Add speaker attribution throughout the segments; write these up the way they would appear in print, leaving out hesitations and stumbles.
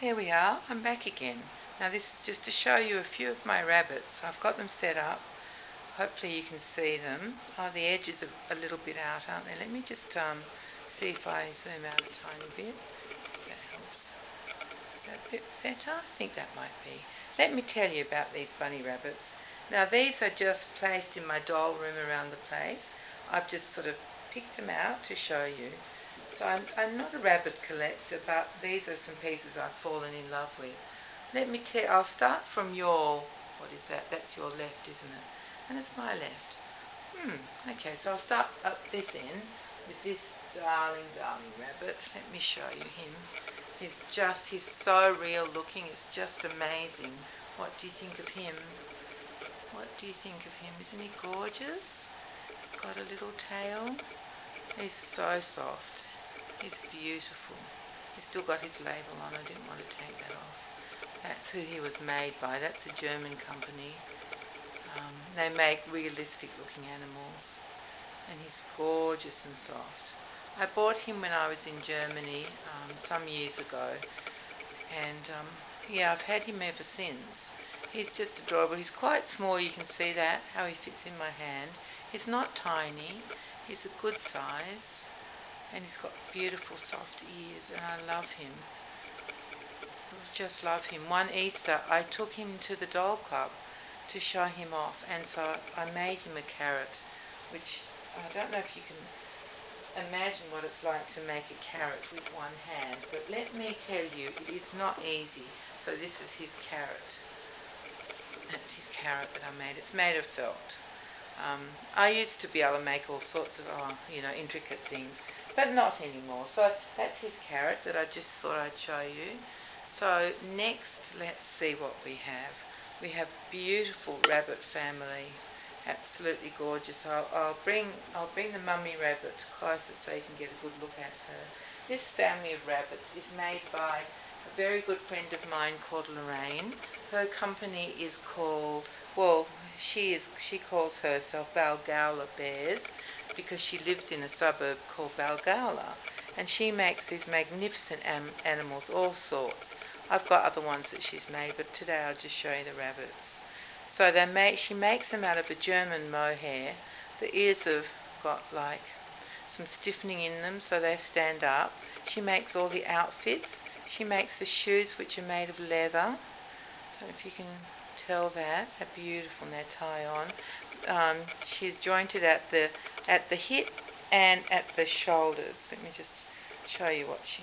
Speaker 1: There we are, I'm back again. Now this is just to show you a few of my rabbits. I've got them set up. Hopefully you can see them. Oh, the edges are a little bit out, aren't they? Let me just see if I zoom out a tiny bit. If that helps. Is that a bit better? I think that might be. Let me tell you about these bunny rabbits. Now these are just placed in my doll room around the place. I've just sort of picked them out to show you. So I'm not a rabbit collector, but these are some pieces I've fallen in love with. I'll start from what is that? That's your left, isn't it? And it's my left. Okay, so I'll start up this end with this darling rabbit. Let me show you him. He's so real looking, it's just amazing. What do you think of him? What do you think of him? Isn't he gorgeous? He's got a little tail. He's so soft. He's beautiful. He's still got his label on. I didn't want to take that off. That's who he was made by. That's a German company. They make realistic looking animals. And he's gorgeous and soft. I bought him when I was in Germany some years ago. And yeah, I've had him ever since. He's just adorable. He's quite small. You can see that, how he fits in my hand. He's not tiny. He's a good size. And he's got beautiful soft ears, and I love him. I just love him. One Easter I took him to the doll club to show him off, and so I made him a carrot, which I don't know if you can imagine what it's like to make a carrot with one hand, but let me tell you, it is not easy. So this is his carrot. That's his carrot that I made. It's made of felt. I used to be able to make all sorts of, intricate things, but not anymore. So that's his carrot that I just thought I'd show you. So next, let's see what we have. We have beautiful rabbit family, absolutely gorgeous. I'll bring the mummy rabbit closer so you can get a good look at her. This family of rabbits is made by a very good friend of mine called Lorraine. Her company is called, she calls herself Balgowlah Bears because she lives in a suburb called Balgowlah, and she makes these magnificent animals, all sorts. I've got other ones that she's made, but today I'll just show you the rabbits. So she makes them out of a German mohair. The ears have got like some stiffening in them so they stand up. She makes all the outfits. She makes the shoes, which are made of leather. I don't know if you can tell that. How beautiful, and they tie on. She's jointed at the hip and at the shoulders. Let me just show you what she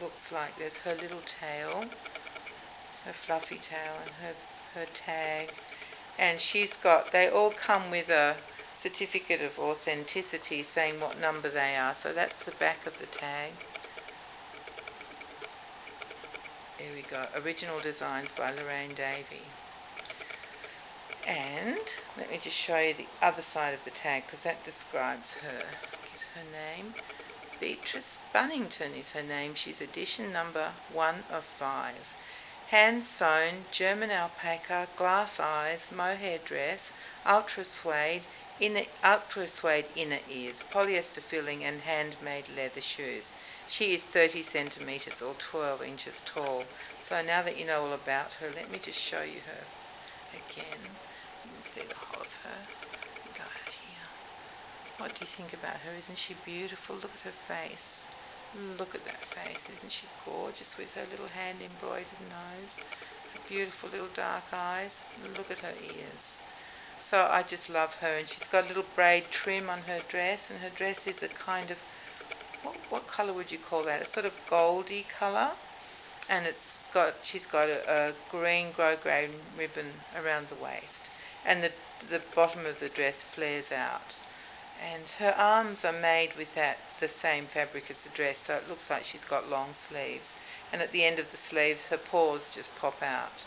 Speaker 1: looks like. There's her little tail, her fluffy tail, and her tag. And they all come with a certificate of authenticity saying what number they are. So that's the back of the tag. There we go. Original designs by Lorraine Davey. And let me just show you the other side of the tag because that describes her. Gives her name. Beatrice Bunnington is her name. She's edition number 1 of 5. Hand sewn, German alpaca, glass eyes, mohair dress, ultra suede inner ears, polyester filling and handmade leather shoes. She is 30 centimetres or 12 inches tall. So now that you know all about her, let me just show you her again. You can see the whole of her. Go out here. What do you think about her? Isn't she beautiful? Look at her face. Look at that face. Isn't she gorgeous with her little hand embroidered nose? Her beautiful little dark eyes. Look at her ears. So I just love her, and she's got a little braid trim on her dress, and her dress is a kind of, what colour would you call that? A sort of goldy colour, and she's got a green grosgrain ribbon around the waist, and the bottom of the dress flares out. And her arms are made with the same fabric as the dress, so it looks like she's got long sleeves. And at the end of the sleeves, her paws just pop out.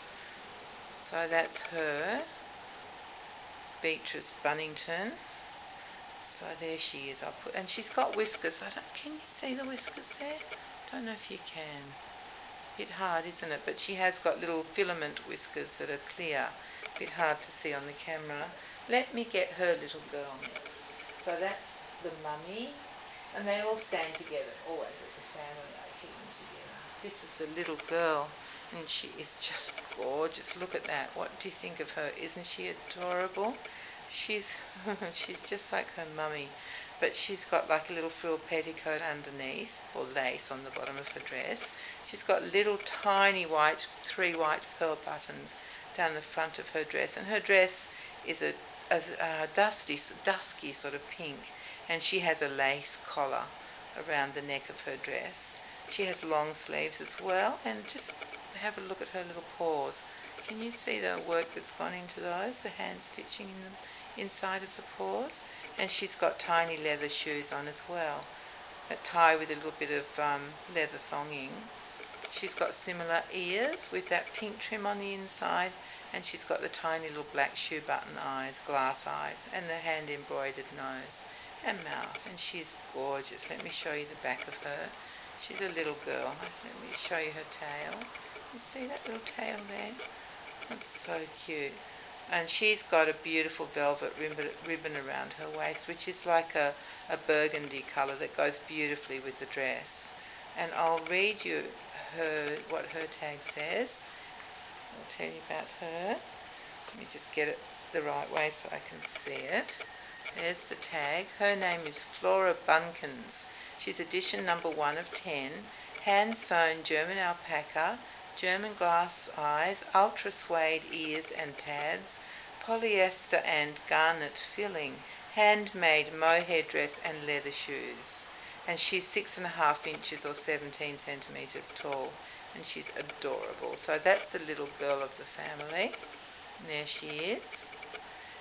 Speaker 1: So that's her, Beatrice Bunnington. So there she is. And she's got whiskers. Can you see the whiskers there? Don't know if you can. A bit hard, isn't it? But she has got little filament whiskers that are clear. A bit hard to see on the camera. Let me get her little girl next. So that's the mummy, and they all stand together, always as a family. I keep them together. This is a little girl, and she is just gorgeous. Look at that. What do you think of her? Isn't she adorable? She's she's just like her mummy, but she's got like a little frill petticoat underneath, or lace on the bottom of her dress. She's got little tiny three white pearl buttons down the front of her dress, and her dress is a dusky sort of pink, and she has a lace collar around the neck of her dress. She has long sleeves as well, and just have a look at her little paws. Can you see the work that's gone into those, the hand stitching in the inside of the paws? And she's got tiny leather shoes on as well, that tie with a little bit of leather thonging. She's got similar ears with that pink trim on the inside, and she's got the tiny little black shoe button eyes, glass eyes, and the hand embroidered nose and mouth. And she's gorgeous. Let me show you the back of her. She's a little girl. Let me show you her tail. You see that little tail there? That's so cute. And she's got a beautiful velvet ribbon around her waist, which is like a burgundy colour that goes beautifully with the dress. And I'll read you what her tag says. I'll tell you about her. Let me just get it the right way so I can see it. There's the tag. Her name is Flora Bunkins. She's edition number 1 of 10. Hand sewn German alpaca, German glass eyes, ultra suede ears and pads, polyester and garnet filling, handmade mohair dress and leather shoes. And she's 6.5 inches or 17 centimetres tall, and she's adorable. So that's the little girl of the family. And there she is.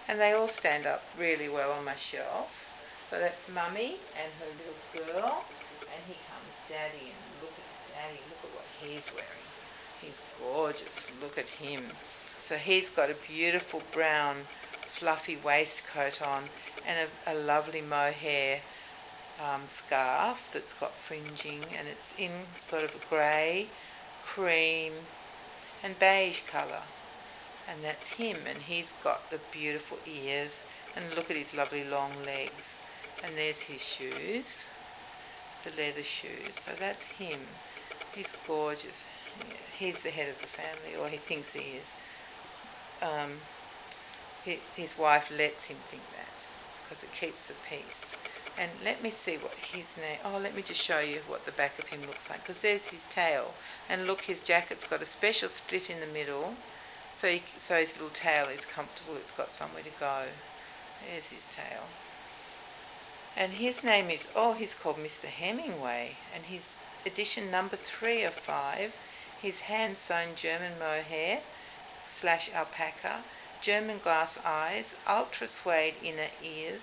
Speaker 1: And they all stand up really well on my shelf. So that's Mummy and her little girl, and here comes Daddy, and look at Daddy, look at what he's wearing. He's gorgeous, look at him. So he's got a beautiful brown fluffy waistcoat on, and a lovely mohair scarf that's got fringing, and it's in sort of a grey, cream and beige colour. And that's him, and he's got the beautiful ears, and look at his lovely long legs. And there's his shoes, the leather shoes. So that's him. He's gorgeous. He's the head of the family, or he thinks he is. His wife lets him think that, because it keeps the peace. And let me see what his name... Oh, let me just show you what the back of him looks like, because there's his tail. And look, his jacket's got a special split in the middle, so his little tail is comfortable. It's got somewhere to go. There's his tail. And his name is, he's called Mr. Hemingway, and he's edition number 3 of 5. His hand-sewn German mohair / alpaca, German glass eyes, ultra suede inner ears,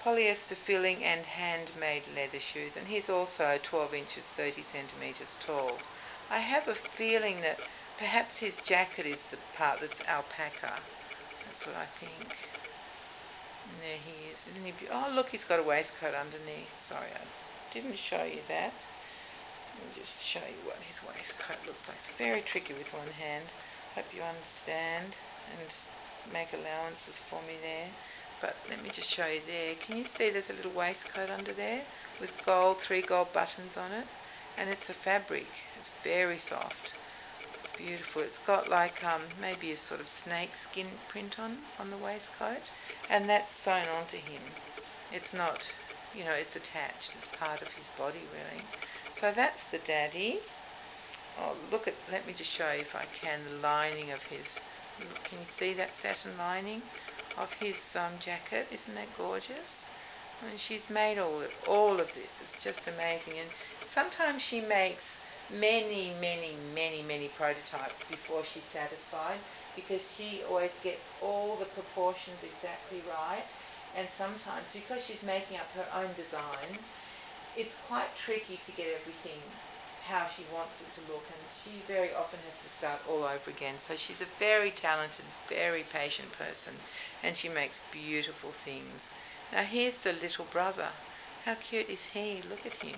Speaker 1: polyester filling and handmade leather shoes. And he's also 12 inches 30 centimetres tall. I have a feeling that perhaps his jacket is the part that's alpaca. That's what I think. And there he is. Isn't he beautiful? Oh, look, he's got a waistcoat underneath. Sorry, I didn't show you that. Let me just show you what his waistcoat looks like. It's very tricky with one hand. Hope you understand and make allowances for me there. But let me just show you there. Can you see there's a little waistcoat under there with 3 gold buttons on it? And it's a fabric. It's very soft. It's beautiful. It's got like maybe a sort of snake skin print on the waistcoat, and that's sewn onto him. It's not, it's attached. It's part of his body, really. So that's the daddy. Oh, let me just show you if I can the lining of his... Can you see that satin lining of his jacket? Isn't that gorgeous? I mean, she's made all of this. It's just amazing. And sometimes she makes many prototypes before she's satisfied, because she always gets all the proportions exactly right. And sometimes, because she's making up her own designs, it's quite tricky to get everything how she wants it to look, and she very often has to start all over again. So she's a very talented, very patient person, and she makes beautiful things. Now here's the little brother. How cute is he? Look at him.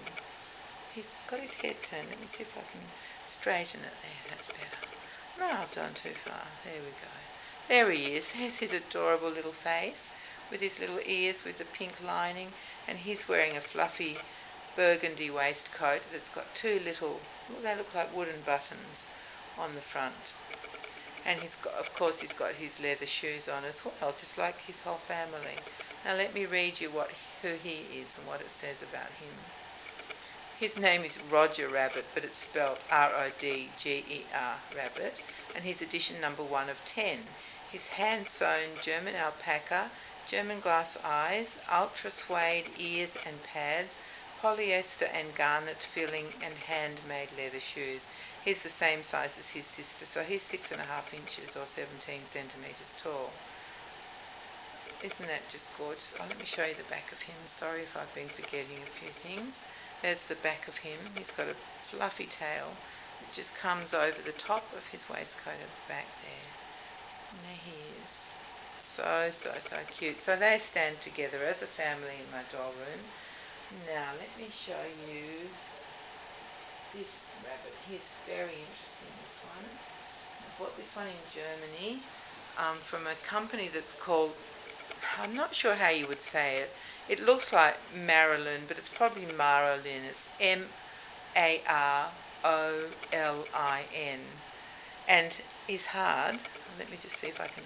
Speaker 1: He's got his head turned. Let me see if I can straighten it there. That's better. No, I've done too far. There we go. There he is. There's his adorable little face with his little ears with the pink lining, and he's wearing a fluffy burgundy waistcoat that's got two little, they look like wooden buttons on the front. And he's got, of course, he's got his leather shoes on as well, just like his whole family. Now let me read you who he is and what it says about him. His name is Roger Rabbit, but it's spelled R-O-D-G-E-R, Rabbit, and he's edition number 1 of 10. He's hand-sewn German alpaca, German glass eyes, ultra suede ears and pads, polyester and garnet filling, and handmade leather shoes. He's the same size as his sister, so he's 6.5 inches or 17 centimetres tall. Isn't that just gorgeous? Oh, let me show you the back of him. Sorry if I've been forgetting a few things. There's the back of him. He's got a fluffy tail that just comes over the top of his waistcoat at the back there. And there he is. So cute. So they stand together as a family in my doll room. Now let me show you this rabbit. He's very interesting, this one. I bought this one in Germany from a company that's called, I'm not sure how you would say it. It looks like Marilyn, but it's probably Marolin. It's M-A-R-O-L-I-N. And he's hard. Let me just see if I can...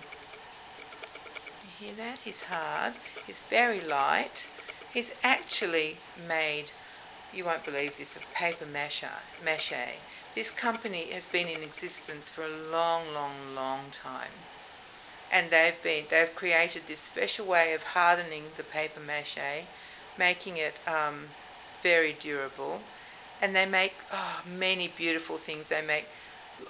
Speaker 1: You hear that? He's hard. He's very light. He's actually made, you won't believe this, of paper mache. This company has been in existence for a long time. And they've created this special way of hardening the paper mache, making it very durable. And they make many beautiful things. They make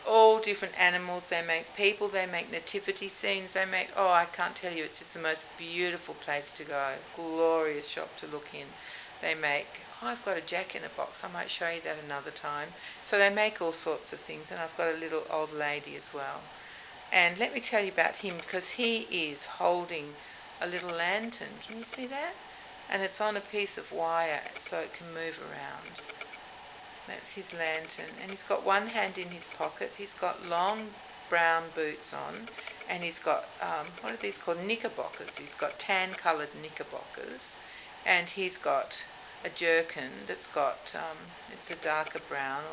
Speaker 1: all different animals, they make people, they make nativity scenes, they make, I can't tell you, it's just the most beautiful place to go. Glorious shop to look in. They make, I've got a jack-in-a-box, I might show you that another time. So they make all sorts of things, and I've got a little old lady as well. And let me tell you about him, because he is holding a little lantern. Can you see that? And it's on a piece of wire so it can move around. That's his lantern. And he's got one hand in his pocket. He's got long brown boots on. And he's got, what are these called? Knickerbockers. He's got tan-coloured knickerbockers. And he's got a jerkin that's got, it's a darker brown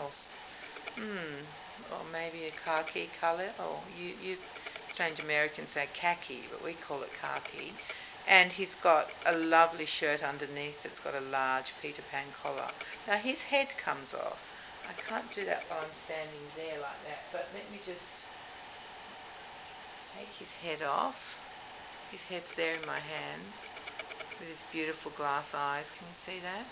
Speaker 1: or maybe a khaki colour, or you strange Americans say khaki, but we call it khaki. And he's got a lovely shirt underneath that's got a large Peter Pan collar. Now his head comes off. I can't do that while I'm standing there like that, but let me just take his head off. His head's there in my hand with his beautiful glass eyes. Can you see that?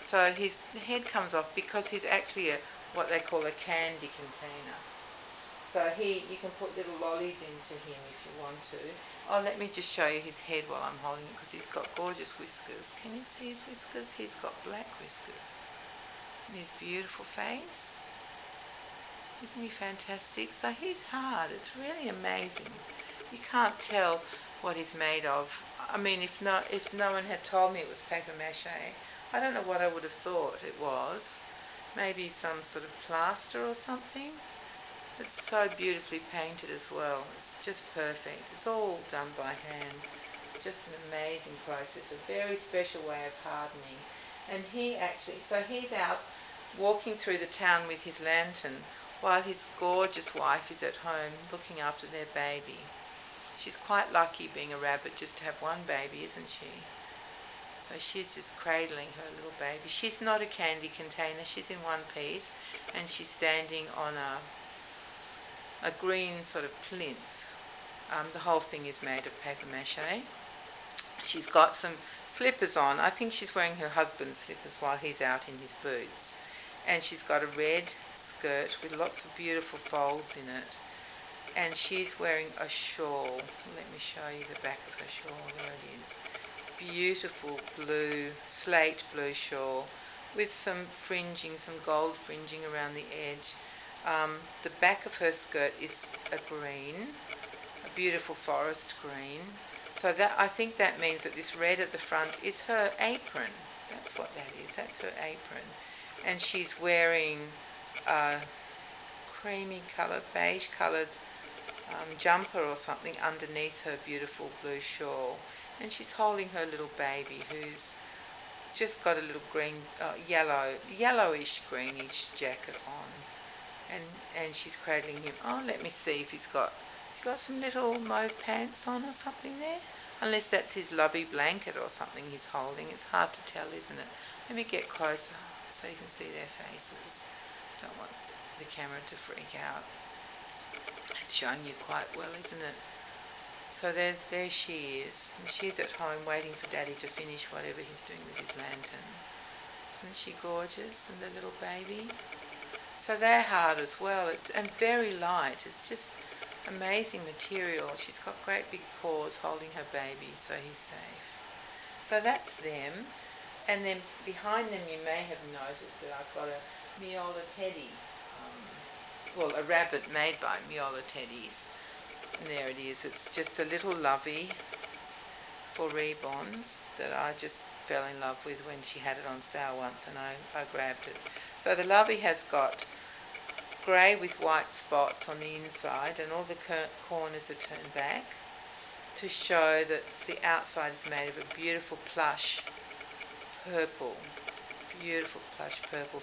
Speaker 1: So his head comes off because he's actually what they call a candy container. So you can put little lollies into him if you want to. Oh, let me just show you his head while I'm holding it, because he's got gorgeous whiskers. Can you see his whiskers? He's got black whiskers. And his beautiful face. Isn't he fantastic? So he's hard. It's really amazing. You can't tell what he's made of. I mean, if no one had told me it was paper mache, I don't know what I would have thought it was. Maybe some sort of plaster or something. It's so beautifully painted as well. It's just perfect. It's all done by hand. Just an amazing process. A very special way of hardening. And he's out walking through the town with his lantern while his gorgeous wife is at home looking after their baby. She's quite lucky being a rabbit just to have one baby, isn't she? So she's just cradling her little baby. She's not a candy container. She's in one piece, and she's standing on a green sort of plinth. The whole thing is made of paper mache. She's got some slippers on. I think she's wearing her husband's slippers while he's out in his boots. And she's got a red skirt with lots of beautiful folds in it. And she's wearing a shawl. Let me show you the back of her shawl. There it is. Beautiful blue, slate blue shawl with some fringing, some gold fringing around the edge. The back of her skirt is a green, a beautiful forest green. So that, I think that means that this red at the front is her apron. That's what that is. That's her apron. And she's wearing a creamy coloured, beige coloured jumper or something underneath her beautiful blue shawl. And she's holding her little baby, who's just got a little green, yellowish greenish jacket on, and she's cradling him. Oh, let me see if he's got some little mauve pants on or something there. Unless that's his lovey blanket or something he's holding. It's hard to tell, isn't it? Let me get closer so you can see their faces. Don't want the camera to freak out. It's showing you quite well, isn't it? So there she is. And she's at home waiting for Daddy to finish whatever he's doing with his lantern. Isn't she gorgeous? And the little baby. So they're hard as well. And very light. It's just amazing material. She's got great big paws holding her baby, so he's safe. So that's them. And then behind them you may have noticed that I've got a Miola teddy. Well, a rabbit made by Miola teddies. And there it is. It's just a little lovey for Reebonds that I just fell in love with when she had it on sale once, and I grabbed it. So the lovey has got grey with white spots on the inside, and all the corners are turned back to show that the outside is made of a beautiful plush purple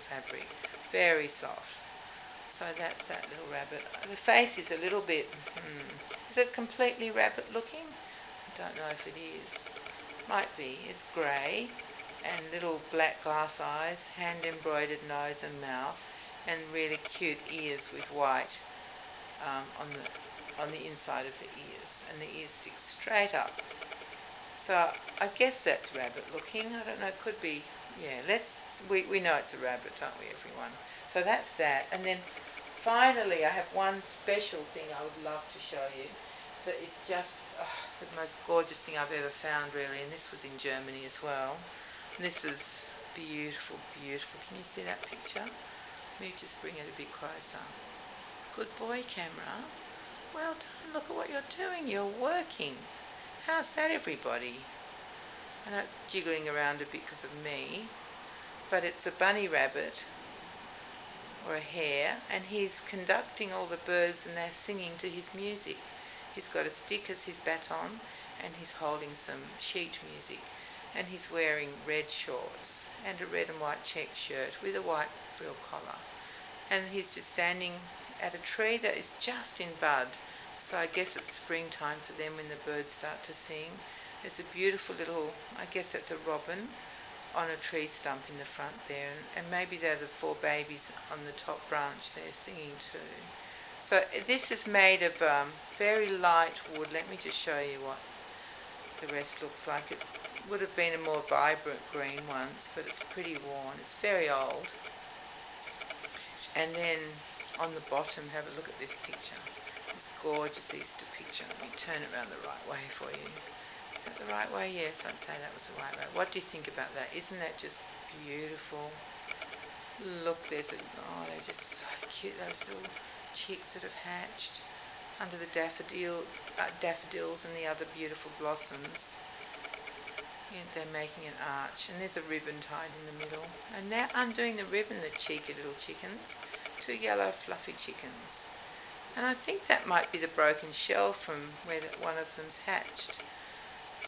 Speaker 1: fabric, very soft. So that's that little rabbit. The face is a little bit, is it completely rabbit looking? I don't know if it is. Might be. It's grey and little black glass eyes, hand embroidered nose and mouth, and really cute ears with white on the inside of the ears, and the ears stick straight up. So I guess that's rabbit looking. I don't know, it could be, yeah, we know it's a rabbit, don't we, everyone? So that's that. And then finally I have one special thing I would love to show you that is just the most gorgeous thing I've ever found, really, and this was in Germany as well. And this is beautiful, beautiful. Can you see that picture? Let me just bring it a bit closer. Good boy, camera. Well done. Look at what you're doing. You're working. How's that, everybody? I know it's jiggling around a bit because of me, but it's a bunny rabbit or a hare, and he's conducting all the birds, and they're singing to his music. He's got a stick as his baton, and he's holding some sheet music, and he's wearing red shorts and a red and white checked shirt with a white frill collar, and he's just standing at a tree that is just in bud. So I guess it's springtime for them when the birds start to sing. There's a beautiful little, I guess that's a robin on a tree stump in the front there, and maybe they're the 4 babies on the top branch they're singing to. So this is made of very light wood. Let me just show you what the rest looks like. It would have been a more vibrant green once, but it's pretty worn. It's very old. And then on the bottom, have a look at this picture. This gorgeous Easter picture. Let me turn it around the right way for you. Is that the right way? Yes, I'd say that was the right way. What do you think about that? Isn't that just beautiful? Look, they're just so cute, those little chicks that have hatched under the daffodils and the other beautiful blossoms. Yeah, they're making an arch, and there's a ribbon tied in the middle. And they're undoing the ribbon, the cheeky little chickens. 2 yellow fluffy chickens. And I think that might be the broken shell from where one of them's hatched.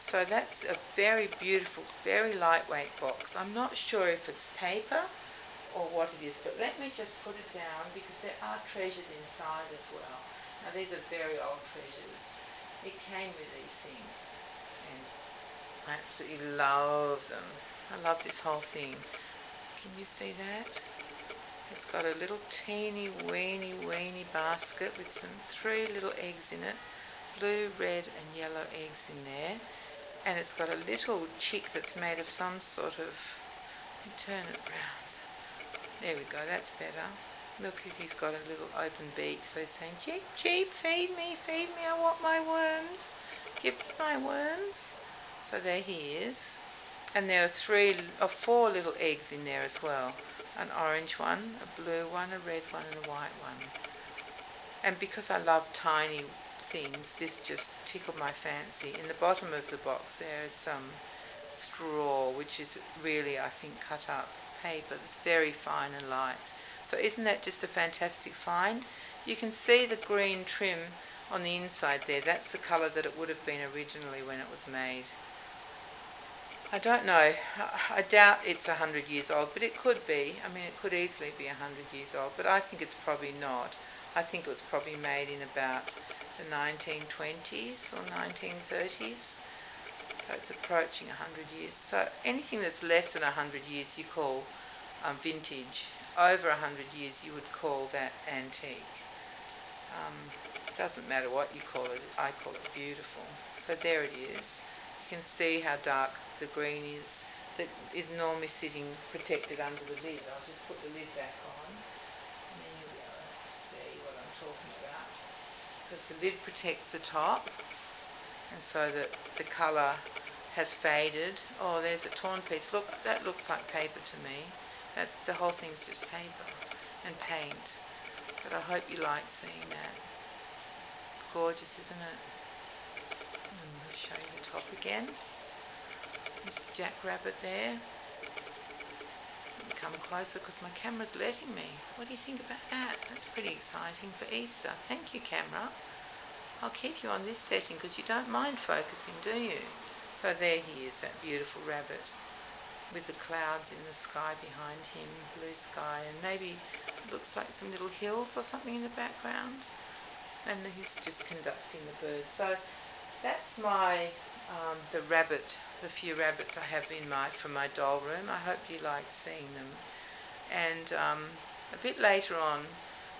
Speaker 1: So that's a very beautiful, very lightweight box. I'm not sure if it's paper or what it is, but let me just put it down because there are treasures inside as well. Now these are very old treasures. It came with these things, and I absolutely love them. I love this whole thing. Can you see that? It's got a little teeny weeny basket with 3 little eggs in it. Blue, red and yellow eggs in there. And it's got a little chick that's made of some sort of... Let me turn it round. There we go, that's better. Look, he's got a little open beak, so he's saying, "Cheep, cheep, feed me, I want my worms. Give me my worms." So there he is. And there are 4 little eggs in there as well. An orange one, a blue one, a red one and a white one. And because I love tiny things, this just tickled my fancy. In the bottom of the box there is some straw, which is really, I think, cut up paper. It's very fine and light. So isn't that just a fantastic find? You can see the green trim on the inside there. That's the colour that it would have been originally when it was made. I don't know. I doubt it's 100 years old, but it could be. I mean, it could easily be 100 years old, but I think it's probably not. I think it was probably made in about the 1920s or 1930s. So it's approaching 100 years. So anything that's less than 100 years you call vintage. Over 100 years you would call that antique. Doesn't matter what you call it, I call it beautiful. So there it is. You can see how dark the green is. That is normally sitting protected under the lid. I'll just put the lid back on and then you'll be able to see what I'm talking about. Because the lid protects the top, and so that the colour has faded. Oh, there's a torn piece. Look, that looks like paper to me. The whole thing's just paper and paint. But I hope you like seeing that. Gorgeous, isn't it? I'll show you the top again. Mr. Jack Rabbit there. Let me come closer because my camera's letting me. What do you think about that? That's pretty exciting for Easter. Thank you, camera. I'll keep you on this setting because you don't mind focusing, do you? So there he is, that beautiful rabbit, with the clouds in the sky behind him, blue sky, and maybe it looks like some little hills or something in the background. And he's just conducting the bird. So that's my the few rabbits I have from my doll room. I hope you like seeing them. And a bit later on,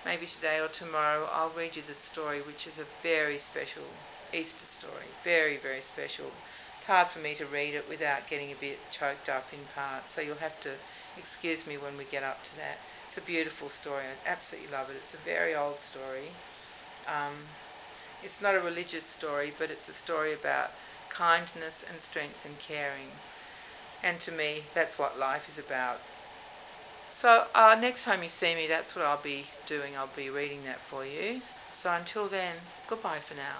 Speaker 1: maybe today or tomorrow, I'll read you the story, which is a very special Easter story. Very, very special. It's hard for me to read it without getting a bit choked up in parts, so you'll have to excuse me when we get up to that. It's a beautiful story. I absolutely love it. It's a very old story. It's not a religious story, but it's a story about kindness and strength and caring. And to me, that's what life is about. So next time you see me, that's what I'll be doing. I'll be reading that for you. So until then, goodbye for now.